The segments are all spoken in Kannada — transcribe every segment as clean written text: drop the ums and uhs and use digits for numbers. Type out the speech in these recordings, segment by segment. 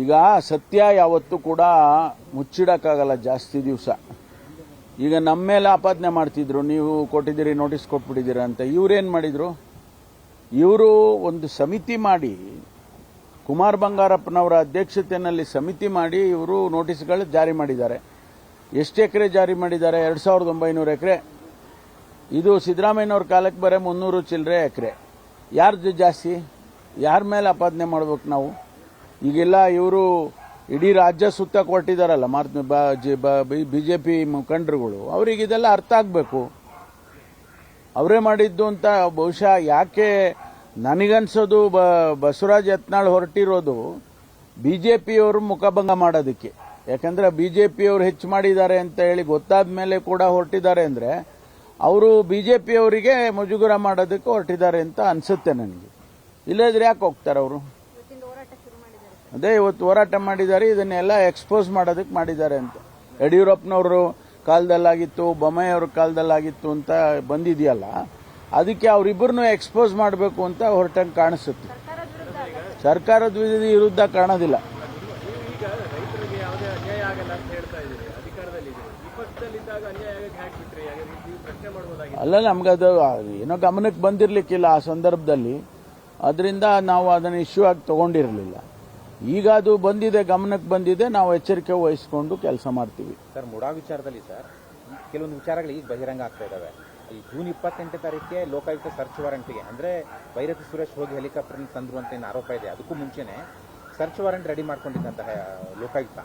ಈಗ ಸತ್ಯ ಯಾವತ್ತೂ ಕೂಡ ಮುಚ್ಚಿಡಕ್ಕಾಗಲ್ಲ ಜಾಸ್ತಿ ದಿವಸ. ಈಗ ನಮ್ಮ ಮೇಲೆ ಆಪಾದನೆ ಮಾಡ್ತಿದ್ರು, ನೀವು ಕೊಟ್ಟಿದ್ದೀರಿ, ನೋಟಿಸ್ ಕೊಟ್ಬಿಟ್ಟಿದ್ದೀರಾ ಅಂತ. ಇವ್ರೇನು ಮಾಡಿದ್ರು? ಇವರು ಒಂದು ಸಮಿತಿ ಮಾಡಿ, ಕುಮಾರ್ ಬಂಗಾರಪ್ಪನವರ ಅಧ್ಯಕ್ಷತೆಯಲ್ಲಿ ಸಮಿತಿ ಮಾಡಿ ಇವರು ನೋಟಿಸ್ಗಳು ಜಾರಿ ಮಾಡಿದ್ದಾರೆ. ಎಷ್ಟು ಎಕರೆ ಜಾರಿ ಮಾಡಿದ್ದಾರೆ? 2900 ಎಕರೆ. ಇದು ಸಿದ್ದರಾಮಯ್ಯನವ್ರ ಕಾಲಕ್ಕೆ ಬರೀ 300 ಚಿಲ್ಲರೆ ಎಕರೆ. ಯಾರ್ದು ಜಾಸ್ತಿ? ಯಾರ ಮೇಲೆ ಆಪಾದನೆ ಮಾಡ್ಬೇಕು ನಾವು? ಈಗೆಲ್ಲ ಇವರು ಇಡೀ ರಾಜ್ಯ ಸುತ್ತ ಕೊಟ್ಟಿದ್ದಾರಲ್ಲ ಬಿಜೆಪಿ ಮುಖಂಡರುಗಳು, ಅವರಿಗೆ ಇದೆಲ್ಲ ಅರ್ಥ ಆಗಬೇಕು. ಅವರೇ ಮಾಡಿದ್ದು ಅಂತ ಬಹುಶಃ. ಯಾಕೆ ನನಗನ್ಸೋದು ಬಸವರಾಜ್ ಯತ್ನಾಳ್ ಹೊರಟಿರೋದು ಬಿಜೆಪಿಯವರು ಮುಖಭಂಗ ಮಾಡೋದಕ್ಕೆ. ಯಾಕಂದ್ರೆ ಬಿಜೆಪಿಯವರು ಹೆಚ್ಚು ಮಾಡಿದ್ದಾರೆ ಅಂತ ಹೇಳಿ ಗೊತ್ತಾದ ಮೇಲೆ ಕೂಡ ಹೊರಟಿದ್ದಾರೆ ಅಂದ್ರೆ ಅವರು ಬಿಜೆಪಿಯವರಿಗೆ ಮುಜುಗರ ಮಾಡೋದಕ್ಕೆ ಹೊರಟಿದ್ದಾರೆ ಅಂತ ಅನ್ಸುತ್ತೆ ನನಗೆ. ಇಲ್ಲದ್ರೆ ಯಾಕೆ ಹೋಗ್ತಾರೆ ಅವರು? ಅದೇ ಇವತ್ತು ಹೋರಾಟ ಮಾಡಿದ್ದಾರೆ, ಇದನ್ನೆಲ್ಲ ಎಕ್ಸ್ಪೋಸ್ ಮಾಡೋದಕ್ಕೆ ಮಾಡಿದ್ದಾರೆ ಅಂತ. ಯಡಿಯೂರಪ್ಪನವರು ಕಾಲದಲ್ಲಾಗಿತ್ತು, ಬೊಮ್ಮಾಯಿಯವ್ರ ಕಾಲದಲ್ಲಾಗಿತ್ತು ಅಂತ ಬಂದಿದೆಯಲ್ಲ, ಅದಕ್ಕೆ ಅವರಿಬ್ಬರನ್ನು ಎಕ್ಸ್ಪೋಸ್ ಮಾಡಬೇಕು ಅಂತ ಹೊರಟಂಗೆ ಕಾಣಿಸುತ್ತೆ. ಸರ್ಕಾರದ ವಿರುದ್ಧ ಕಾಣೋದಿಲ್ಲ. ಅಲ್ಲ, ನಮ್ಗದು ಏನೋ ಗಮನಕ್ಕೆ ಬಂದಿರ್ಲಿಕ್ಕಿಲ್ಲ ಆ ಸಂದರ್ಭದಲ್ಲಿ, ಅದರಿಂದ ನಾವು ಅದನ್ನು ಇಶ್ಯೂ ಆಗಿ ತಗೊಂಡಿರಲಿಲ್ಲ. ಈಗ ಅದು ಬಂದಿದೆ, ಗಮನಕ್ಕೆ ಬಂದಿದೆ, ನಾವು ಎಚ್ಚರಿಕೆ ವಹಿಸಿಕೊಂಡು ಕೆಲಸ ಮಾಡ್ತೀವಿ. ಸರ್, ಮುಡಾ ವಿಚಾರದಲ್ಲಿ ಸರ್ ಕೆಲವೊಂದು ವಿಚಾರಗಳು ಈಗ ಬಹಿರಂಗ ಆಗ್ತಾ ಇದಾವೆ. ಈ ಜೂನ್ 28ನೇ ತಾರೀಕಿಗೆ ಲೋಕಾಯುಕ್ತ ಸರ್ಚ್ ವಾರೆಂಟ್ಗೆ ಅಂದ್ರೆ ಭೈರತಿ ಸುರೇಶ್ ಹೋಗಿ ಹೆಲಿಕಾಪ್ಟರ್ ತಂದ್ರು ಅಂತ ಏನು ಆರೋಪ ಇದೆ. ಅದಕ್ಕೂ ಮುಂಚೆನೆ ಸರ್ಚ್ ವಾರೆಂಟ್ ರೆಡಿ ಮಾಡ್ಕೊಂಡಿದ್ದಂತಹ ಲೋಕಾಯುಕ್ತ.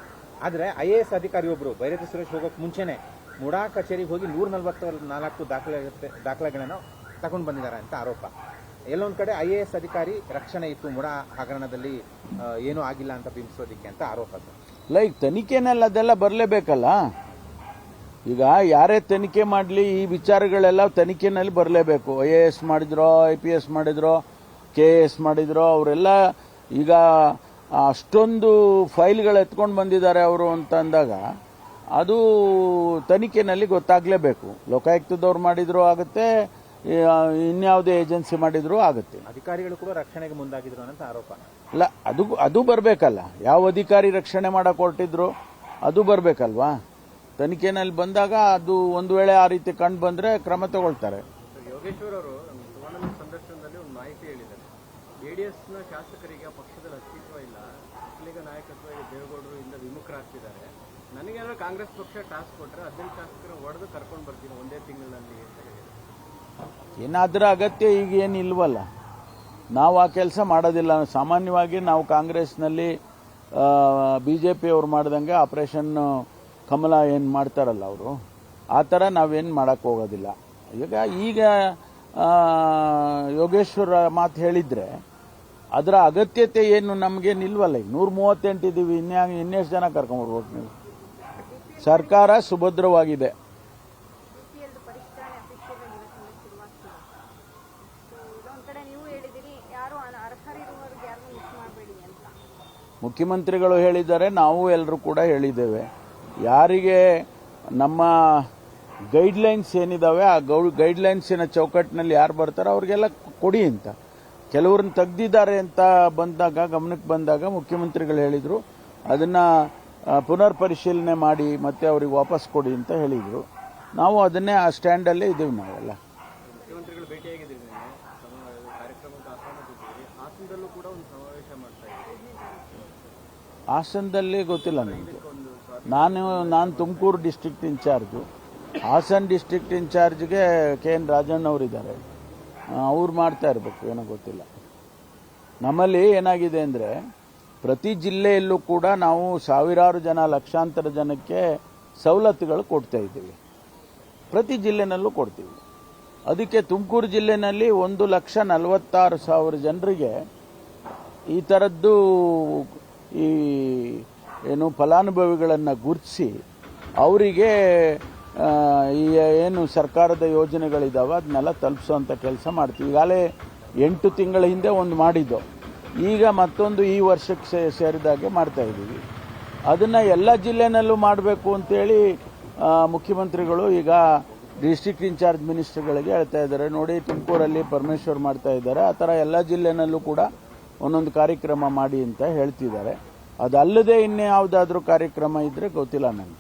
ಆದ್ರೆ IAS ಅಧಿಕಾರಿ ಒಬ್ರು ಭೈರತಿ ಸುರೇಶ್ ಹೋಗೋಕೆ ಮುಂಚೆನೆ ಮುಡಾ ಕಚೇರಿಗೆ ಹೋಗಿ 144 ದಾಖಲೆಗಳನ್ನು ತಗೊಂಡು ಬಂದಿದ್ದಾರೆ ಅಂತ ಆರೋಪ. ಎಲ್ಲೊಂದ್ ಕಡೆ IAS ಅಧಿಕಾರಿ ರಕ್ಷಣೆ ಇತ್ತು ಮುಡಾ ಹಗರಣದಲ್ಲಿ, ಏನೂ ಆಗಿಲ್ಲ ಅಂತ ಬಿಂಬಿಸೋದಿಕ್ಕೆ ಅಂತ ಆರೋಪ. ಲೈಕ್ ತನಿಖೆನಲ್ಲಿ ಅದೆಲ್ಲ ಬರಲೇಬೇಕಲ್ಲ. ಈಗ ಯಾರೇ ತನಿಖೆ ಮಾಡಲಿ ಈ ವಿಚಾರಗಳೆಲ್ಲ ತನಿಖೆನಲ್ಲಿ ಬರಲೇಬೇಕು. IAS ಮಾಡಿದ್ರೋ, IPS ಮಾಡಿದ್ರೋ, KS ಮಾಡಿದ್ರೋ, ಅವರೆಲ್ಲ ಈಗ ಅಷ್ಟೊಂದು ಫೈಲ್ಗಳು ಎತ್ಕೊಂಡು ಬಂದಿದ್ದಾರೆ ಅವರು ಅಂತ ಅಂದಾಗ ಅದು ತನಿಖೆನಲ್ಲಿ ಗೊತ್ತಾಗಲೇಬೇಕು. ಲೋಕಾಯುಕ್ತದವ್ರು ಮಾಡಿದ್ರು ಆಗುತ್ತೆ, ಇನ್ಯಾವುದೇ ಏಜೆನ್ಸಿ ಮಾಡಿದ್ರು ಆಗುತ್ತೆ. ಅಧಿಕಾರಿಗಳು ಕೂಡ ರಕ್ಷಣೆಗೆ ಮುಂದಾಗಿದ್ರು ಅಂತ ಆರೋಪ. ಅಲ್ಲ, ಅದು ಬರಬೇಕಲ್ಲ. ಯಾವ ಅಧಿಕಾರಿ ರಕ್ಷಣೆ ಮಾಡಕ್ ಹೊರಟಿದ್ರು ಅದು ಬರಬೇಕಲ್ವಾ? ತನಿಖೆನಲ್ಲಿ ಬಂದಾಗ ಅದು ಒಂದು ವೇಳೆ ಆ ರೀತಿ ಕಂಡು ಬಂದ್ರೆ ಕ್ರಮ ತಗೊಳ್ತಾರೆ. ಯೋಗೇಶ್ವರ್ ಅವರು ಸುವರ್ಣ ಸಂದರ್ಶನದಲ್ಲಿ ಒಂದು ಮಾಹಿತಿ ಹೇಳಿದ್ದಾರೆ. JDSನ ಶಾಸಕರಿಗೆ ಪಕ್ಷದಲ್ಲಿ ಅಸ್ತಿತ್ವ ಇಲ್ಲ, ಒಕ್ಕಲಿಗ ನಾಯಕತ್ವ ದೇವೇಗೌಡರು ಇಂದ ವಿಮುಖರಾಗ್ತಿದ್ದಾರೆ. ನನಗೇನಾದ್ರೂ ಕಾಂಗ್ರೆಸ್ ಪಕ್ಷ ಟಾಸ್ಕ್ ಕೊಟ್ಟರೆ 18 ಶಾಸಕರು ಹೊಡೆದು ಕರ್ಕೊಂಡು ಬರ್ತೀನಿ ಒಂದೇ ತಿಂಗಳಿನಲ್ಲಿ ಅಂತ ಹೇಳಿದ್ದಾರೆ. ಏನಾದ್ರ ಅಗತ್ಯ ಈಗ ಏನಿಲ್ವಲ್ಲ, ನಾವು ಆ ಕೆಲಸ ಮಾಡೋದಿಲ್ಲ. ಸಾಮಾನ್ಯವಾಗಿ ನಾವು ಕಾಂಗ್ರೆಸ್ನಲ್ಲಿ ಬಿಜೆಪಿ ಅವರು ಮಾಡ್ದಂಗೆ ಆಪರೇಷನ್ ಕಮಲ ಏನು ಮಾಡ್ತಾರಲ್ಲ ಅವರು, ಆ ಥರ ನಾವೇನು ಮಾಡಕ್ಕೆ ಹೋಗೋದಿಲ್ಲ. ಈಗ ಯೋಗೇಶ್ವರ ಮಾತು ಹೇಳಿದ್ರೆ ಅದರ ಅಗತ್ಯತೆ ಏನು ನಮಗೇನಿಲ್ವಲ್ಲ. ಈಗ 138 ಇದ್ದೀವಿ, ಇನ್ನೆಷ್ಟು ಜನ ಕರ್ಕೊಂಡ್ಬರ್ಬೇಕು ನೀವು? ಸರ್ಕಾರ ಸುಭದ್ರವಾಗಿದೆ. ಮುಖ್ಯಮಂತ್ರಿಗಳು ಹೇಳಿದ್ದಾರೆ, ನಾವು ಎಲ್ಲರೂ ಕೂಡ ಹೇಳಿದ್ದೇವೆ. ಯಾರಿಗೆ ನಮ್ಮ ಗೈಡ್ಲೈನ್ಸ್ ಏನಿದಾವೆ ಆ ಗೈಡ್ಲೈನ್ಸಿನ ಚೌಕಟ್ಟಿನಲ್ಲಿ ಯಾರು ಬರ್ತಾರೋ ಅವ್ರಿಗೆಲ್ಲ ಕೊಡಿ ಅಂತ. ಕೆಲವ್ರನ್ನ ತೆಗ್ದಿದ್ದಾರೆ ಅಂತ ಬಂದಾಗ, ಗಮನಕ್ಕೆ ಬಂದಾಗ ಮುಖ್ಯಮಂತ್ರಿಗಳು ಹೇಳಿದ್ರು ಅದನ್ನ ಪುನರ್ ಪರಿಶೀಲನೆ ಮಾಡಿ ಮತ್ತೆ ಅವ್ರಿಗೆ ವಾಪಸ್ ಕೊಡಿ ಅಂತ ಹೇಳಿದ್ರು. ನಾವು ಅದನ್ನೇ ಆ ಸ್ಟ್ಯಾಂಡಲ್ಲೇ ಇದ್ದೀವಿ ನಾವೆಲ್ಲ. ಮುಖ್ಯಮಂತ್ರಿಗಳು ಭೇಟಿಯಾಗಿದ್ದೀವಿ, ಕಾರ್ಯಕ್ರಮಕ್ಕೆ ಹಾಸನದಲ್ಲೂ ಕೂಡ ಒಂದು ಸಮಾವೇಶ ಮಾಡ್ತಾ ಇದ್ದೀವಿ. ಹಾಸನದಲ್ಲಿ ಗೊತ್ತಿಲ್ಲ ನನಗೆ. ನಾನು Tumakuru district incharge. Hassan district ಇನ್ಚಾರ್ಜ್ಗೆ KN ರಾಜಣ್ಣ ಅವರಿದ್ದಾರೆ, ಅವ್ರು ಮಾಡ್ತಾ ಇರಬೇಕು, ಏನೋ ಗೊತ್ತಿಲ್ಲ. ನಮ್ಮಲ್ಲಿ ಏನಾಗಿದೆ ಅಂದರೆ ಪ್ರತಿ ಜಿಲ್ಲೆಯಲ್ಲೂ ಕೂಡ ನಾವು ಸಾವಿರಾರು ಜನ, ಲಕ್ಷಾಂತರ ಜನಕ್ಕೆ ಸವಲತ್ತುಗಳು ಕೊಡ್ತಾ ಇದ್ದೀವಿ. ಪ್ರತಿ ಜಿಲ್ಲೆನಲ್ಲೂ ಕೊಡ್ತೀವಿ. ಅದಕ್ಕೆ ತುಮಕೂರು ಜಿಲ್ಲೆನಲ್ಲಿ 1,46,000 ಜನರಿಗೆ ಈ ಥರದ್ದು ಈ ಏನು ಫಲಾನುಭವಿಗಳನ್ನು ಗುರುತಿಸಿ ಅವರಿಗೆ ಈ ಏನು ಸರ್ಕಾರದ ಯೋಜನೆಗಳಿದಾವೆ ಅದನ್ನೆಲ್ಲ ತಲುಪಿಸೋಂಥ ಕೆಲಸ ಮಾಡ್ತೀವಿ. ಈಗಾಗಲೇ 8 ತಿಂಗಳ ಹಿಂದೆ ಒಂದು ಮಾಡಿದ್ದು, ಈಗ ಮತ್ತೊಂದು ಈ ವರ್ಷಕ್ಕೆ ಸೇರಿದಾಗೆ ಮಾಡ್ತಾ ಇದ್ದೀವಿ. ಅದನ್ನು ಎಲ್ಲ ಜಿಲ್ಲೆನಲ್ಲೂ ಮಾಡಬೇಕು ಅಂತೇಳಿ ಮುಖ್ಯಮಂತ್ರಿಗಳು ಈಗ ಡಿಸ್ಟ್ರಿಕ್ಟ್ ಇನ್ಚಾರ್ಜ್ ಮಿನಿಸ್ಟರ್ಗಳಿಗೆ ಹೇಳ್ತಾ ಇದ್ದಾರೆ. ನೋಡಿ, ತುಮಕೂರಲ್ಲಿ ಪರಮೇಶ್ವರ್ ಮಾಡ್ತಾ ಇದ್ದಾರೆ, ಆ ಥರ ಎಲ್ಲ ಜಿಲ್ಲೆನಲ್ಲೂ ಕೂಡ ಒಂದೊಂದು ಕಾರ್ಯಕ್ರಮ ಮಾಡಿ ಅಂತ ಹೇಳ್ತಿದ್ದಾರೆ. ಅದಲ್ಲದೆ ಇನ್ಯಾವುದಾದ್ರೂ ಕಾರ್ಯಕ್ರಮ ಇದ್ರೆ ಗೊತ್ತಿಲ್ಲ ನನಗೆ.